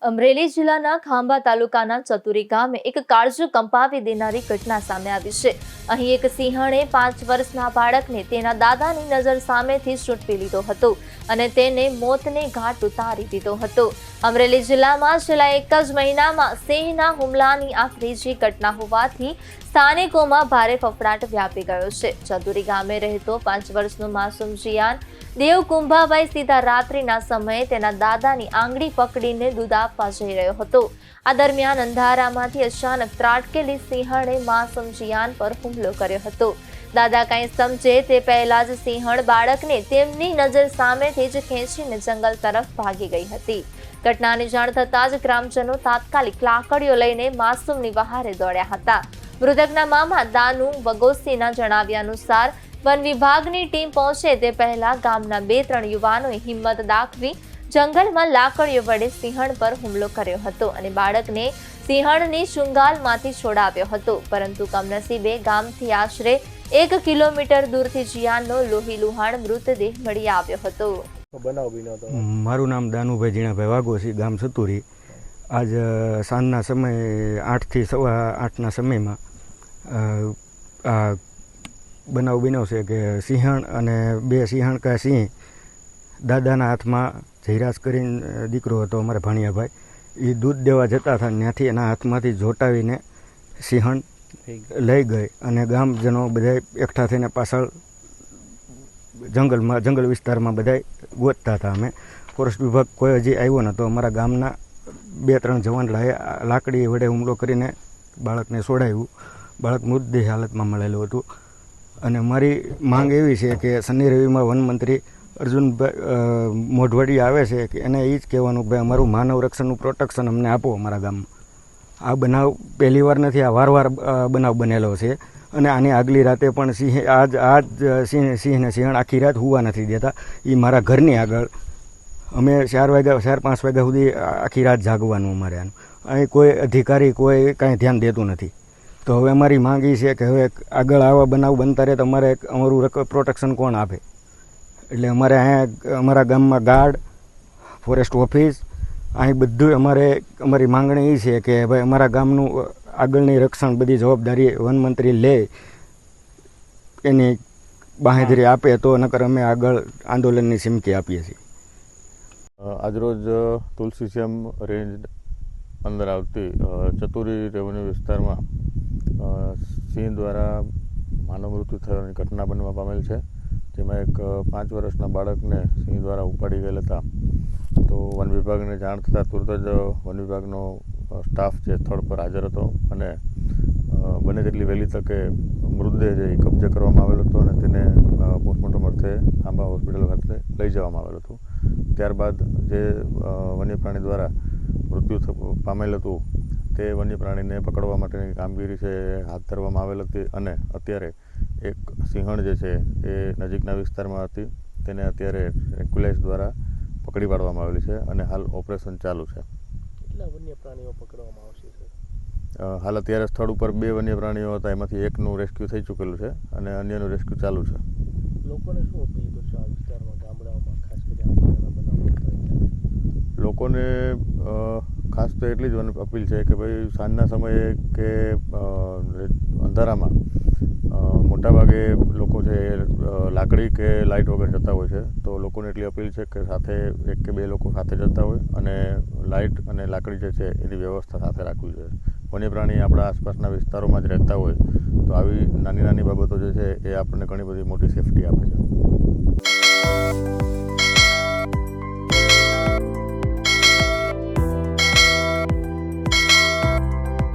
અમરેલી જિલ્લાના ખાંભા તાલુકાના ચતુરી ગામે એક કાળજું કંપાવી દેનારી ઘટના સામે આવી છે. અહીં એક સિંહણે 5 વર્ષના બાળકને તેના દાદાની નજર સામેથી ઝૂંટવી લીધો હતો અને તેને મોતને ઘાટ ઉતારી દીધો હતો. અમરેલી જિલ્લામાં છેલ્લા એક જ મહિનામાં સિંહના હુમલાની આ ત્રીજી ઘટના હોવાથી સ્થાનિકોમાં ભારે ફફડાટ વ્યાપી ગયો છે. ચતુરી ગામે રહેતો 5 વર્ષનો માસૂમ જિયાન દેવ કુંભાભાઈ સીધા રાત્રિના સમયે તેના દાદાની આંગળી પકડીને દૂધ આપવા જઈ રહ્યો હતો. આ દરમિયાન અંધારામાંથી અચાનક ત્રાટકેલી સિંહણે માસૂમ જિયાન પર હુમલો કર્યો હતો. દાદા કંઈ સમજે તે પહેલા જ સિંહણ બાળકને તેમની નજર સામેથી જ ખેંચીને જંગલ તરફ ભાગી ગઈ હતી. ઘટનાની જાણ થતાં જ ગ્રામજનો તાત્કાલિક લાકડીઓ લઈને માસૂમની વહારે દોડ્યા હતા. મૃતકના મામા દાનુ વગોસીના જણાવ્યા અનુસાર વન વિભાગની ટીમ પહોંચે તે પહેલા ગામના 2-3 યુવાનોએ હિંમત દાખવી જંગલમાં લાકડીઓ વડે સિંહણ પર હુમલો કર્યો હતો અને બાળકને સિંહણની ચુંગાલમાંથી છોડાવ્યો હતો. પરંતુ કમનસીબે ગામથી આશરે 1 કિલોમીટર દૂરથી જિયાનનો લોહી લુહાણ મૃતદેહ મળી આવ્યો હતો. મારું નામ દાનુભાઈ જીણાભાઈ વાઘોસી, ગામ સતુરી. આજ સાંજના સમયે 8 થી 8:15ના સમયમાં આ બનાવ બન્યો છે કે સિંહણ અને 2 સિંહણ કા સિંહ દાદાના હાથમાં જયરાજ કરીને દીકરો હતો અમારા ભાણિયાભાઈ, એ દૂધ દેવા જતા હતા. ત્યાંથી એના હાથમાંથી જોટાવીને સિંહણ લઈ ગઈ અને ગામજનો બધા એકઠા થઈને પાછળ જંગલ વિસ્તારમાં બધા ગોતતા હતા. અમે ફોરેસ્ટ વિભાગ કોઈ હજી આવ્યો નહોતો. અમારા ગામના 2-3 જવાન લાકડી વડે હુમલો કરીને બાળકને છોડાવ્યું. બાળક મૃતદેહ હાલતમાં મળેલું હતું. અને મારી માંગ એવી છે કે શનિ રવિમાં વનમંત્રી અર્જુનભાઈ મોઢવાડી આવે છે કે એને એ જ કહેવાનું ભાઈ અમારું માનવ રક્ષણનું પ્રોટેક્શન અમને આપો અમારા ગામમાં. આ બનાવ પહેલી વાર નથી, આ વારવાર બનાવ બનેલો છે. અને આની આગલી રાતે પણ સિંહને સિંહણ આખી રાત હુવા નથી દેતા. એ મારા ઘરની આગળ અમે 4-5 વાગ્યા સુધી આખી રાત જાગવાનું અમારે આનું. અહીં કોઈ અધિકારી કોઈ કાંઈ ધ્યાન દેતું નથી. તો હવે અમારી માંગ એ છે કે હવે આગળ આવા બનાવ બનતા રહે તો અમારું પ્રોટેક્શન કોણ આપે? એટલે અમારે અહીંયા અમારા ગામમાં ગાર્ડ, ફોરેસ્ટ ઓફિસ, અહીં બધું અમારી માંગણી એ છે કે ભાઈ અમારા ગામનું આગળની રક્ષણ બધી જવાબદારી વનમંત્રી લે, એની બાંહેધરી આપે તો નકર અમે આગળ આંદોલનની ચીમકી આપીએ છીએ. આજરોજ તુલસીશ્યામ રેન્જ અંદર આવતી ચતુરી રેવન્યુ વિસ્તારમાં સિંહ દ્વારા માનવ મૃત્યુ થવાની ઘટના બનવા પામેલ છે. જેમાં એક 5 વર્ષના બાળકને સિંહ દ્વારા ઉપાડી ગયેલ હતા. તો વન વિભાગને જાણ થતાં તુરત જ વન વિભાગનો સ્ટાફ જે સ્થળ પર હાજર હતો અને બને તેટલી વહેલી તકે મૃતદેહ જે કબજે કરવામાં આવેલો હતો અને તેને પોસ્ટમોર્ટમ અર્થે ખાંભા હોસ્પિટલ ખાતે લઈ જવામાં આવેલું હતું. ત્યારબાદ જે વન્ય પ્રાણી દ્વારા મૃત્યુ પામેલ હતું તે વન્ય પ્રાણીને પકડવા માટેની કામગીરી છે હાથ ધરવામાં આવેલ હતી. અને અત્યારે એક સિંહણ જે છે એ નજીકના વિસ્તારમાં હતી, તેને અત્યારે એક્યુલાઇઝ દ્વારા પકડી પાડવામાં આવેલી છે અને હાલ ઓપરેશન ચાલુ છે. કેટલા વન્ય પ્રાણીઓ પકડવામાં આવશે સર? હાલ અત્યારે સ્થળ ઉપર 2 વન્ય પ્રાણીઓ હતા, એમાંથી એકનું રેસ્ક્યુ થઈ ચૂકેલું છે અને અન્યનું રેસ્ક્યુ ચાલુ છે. લોકોને શું અપીલ કરશો આ વિસ્તારમાં, ગામડાઓમાં ખાસ કરીને લોકોને ખાસ તો એટલી જ અપીલ છે કે ભાઈ સાંજના સમયે કે અંધારામાં મોટાભાગે લોકો છે લાકડી કે લાઇટ વગર જતા હોય છે. તો લોકોને એટલી અપીલ છે કે સાથે 1 કે 2 લોકો સાથે જતા હોય અને લાઇટ અને લાકડી જે છે એની વ્યવસ્થા સાથે રાખવી જોઈએ. વન્ય પ્રાણી આપણા આસપાસના વિસ્તારોમાં જ રહેતા હોય તો આવી નાની બાબતો જે છે એ આપણને ઘણી બધી મોટી સેફટી આપે છે.